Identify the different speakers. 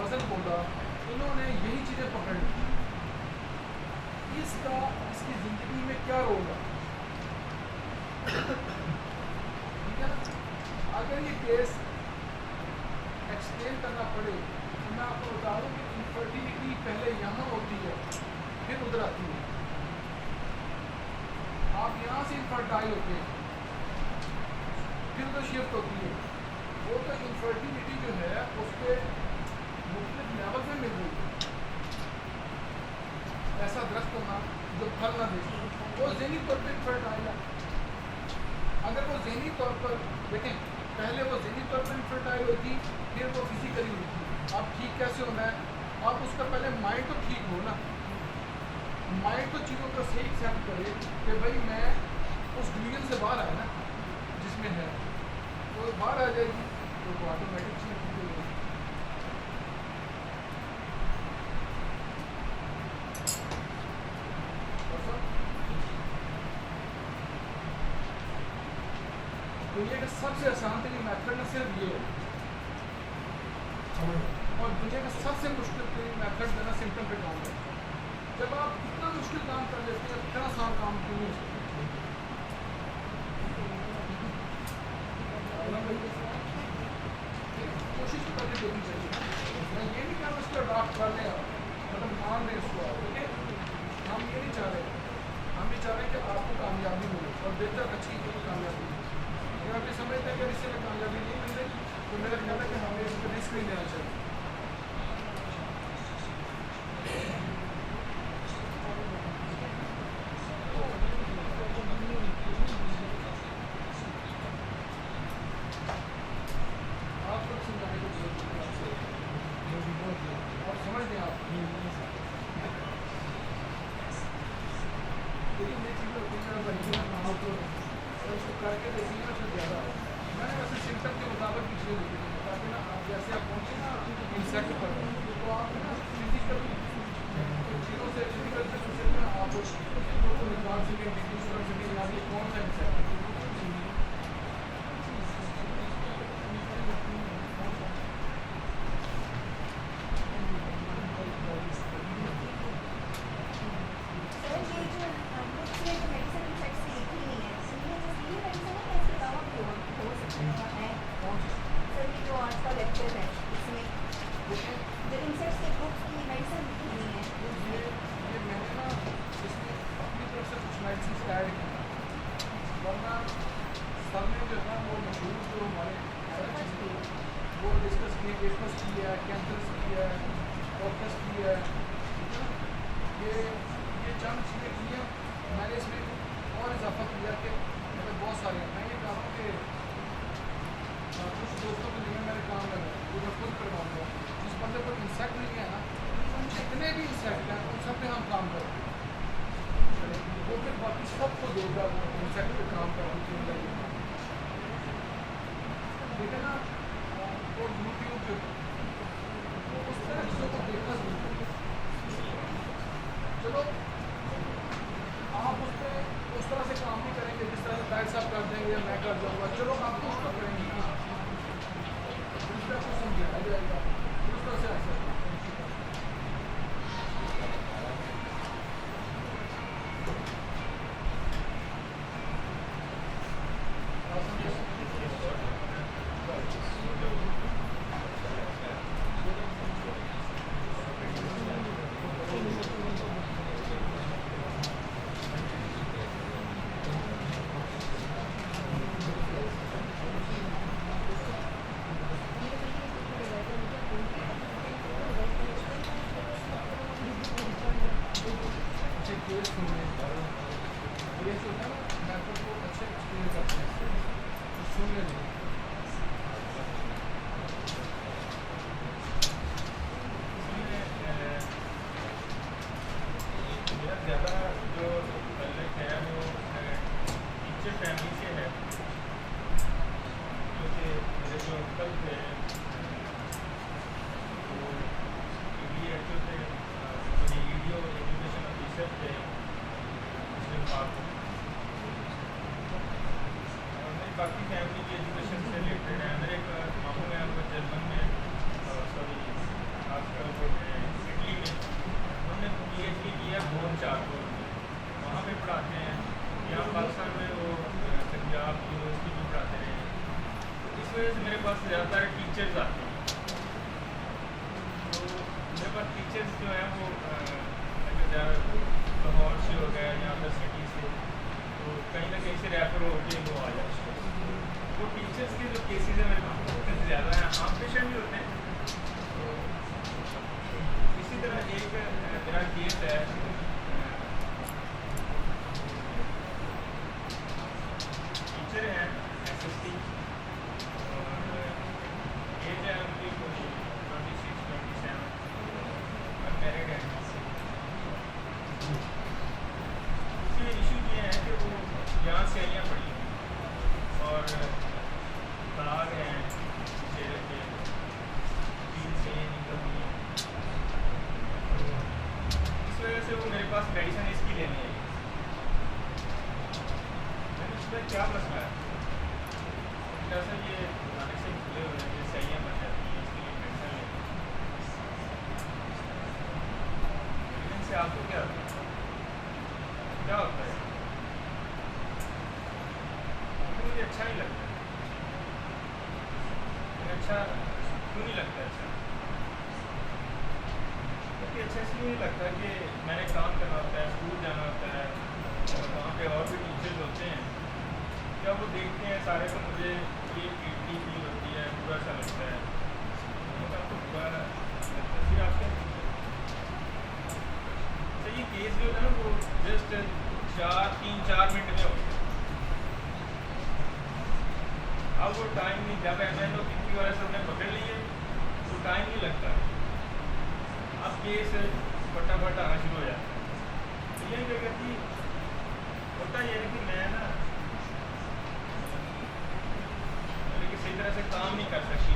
Speaker 1: वजन बोला, इन्होंने यही चीज़ें पकड़ ली। इसका इसकी ज़िंदगी में क्या रोल है, ठीक है ना। अगर ये केस एक्सप्लेन करना पड़े तो मैं आपको बता दूँ कि इनफर्टिलिटी पहले यहाँ होती है फिर उधर आती है। आप यहाँ से इनफर्टाइल होते हैं फिर उधर शिफ्ट होती है। वो तो इनफर्टिलिटी जो है उसके मुख्तलिफ लेवल में मिल रही है। ऐसा दरख्त होना जो फल ना दे, वो ज़हनी तौर पर इनफर्टाइल है। अगर वो ज़हनी तौर पर देखें, पहले वो ज़हनी तौर पर इनफर्टाइल होती फिर वो फिजिकली होती। अब ठीक कैसे होना है, आप उसका पहले माइंड तो ठीक हो ना, माइंड तो चीज़ों को सही एक्सेप्ट करे कि भाई मैं उस डिवीजन से बाहर आया ना जिसमें है, तो बाहर आ जाएगी तो ऑटोमेटिक चीज़ ठीक हो जाएगी। दुनिया का सबसे आसान तरीन मेथड ना सिर्फ ये है, और दुनिया का सबसे मुश्किल तरीन मेथड देना सिम्टम पे काम है। जब आप इतना मुश्किल काम कर लेते हैं इतना आसान काम क्यों नहीं हो सकता। कोशिश तो करके देखनी चाहिए। मैं ये नहीं कह रहा उसको अडॉप्ट कर लें, मतलब मान दें उसको, ठीक है। हम ये नहीं चाह रहे, हम ये चाह रहे हैं कि आपको कामयाबी मिले और बेहतर अच्छी चीज़ों को कामयाबी मिले। अगर आप ये समझते हैं कि इससे में कामयाबी नहीं मिल रही तो मेरा ख्याल है कि हमें इस पर रिस्क नहीं लेना चाहिए।
Speaker 2: टीचर्स जो हैं वो अगर लाहौर से हो गए या अदर सिटी से, तो कहीं ना कहीं से रेफर होकर वो आ जाते हैं। वो टीचर्स के जो केसेस हैं मेरे पास ज़्यादा हैं, आम पेशेंट भी होते हैं। तो इसी तरह एक मेरा केस है, टीचर हैं SST, और एज है उनकी 26-27, अनमैरिड है। इसमें इशू ये है कि वो यहाँ से आइयाँ पड़ी हैं और तार हैं चेहरे पे, 3 से निकल रही हैं, तो इस वजह से वो मेरे पास मेडिसिन इसकी लेने आई। मैंने उसमें क्या मसला है, दरअसल ये अचानक से खुले हुए हैं, सही बन जाती हैं, इसके लिए मेडिसिन लेनी है। इनसे आपको क्या होता है? मुझे अच्छा नहीं लगता। अच्छा क्यों नहीं लगता? अच्छा क्योंकि अच्छा इसलिए नहीं लगता कि मैंने काम करना होता है, स्कूल जाना होता है, और वहाँ पे और भी टीचर्स होते हैं, जब वो देखते हैं सारे को मुझे ये गिल्टी फील होती है, बुरा सा लगता है। आपको बुरा लगता है फिर आप क्या करते हैं? तो ये केस जो है ना वो जस्ट 3-4 मिनट में हो गया। अब वो टाइम नहीं, जब एम की वजह से उन्हें पकड़ लिए तो टाइम नहीं लगता, अब केस फटाफट आना शुरू हो जाता है। तो ये क्या कहती होता ये है कि मैं ना सही तरह से काम नहीं कर सकती,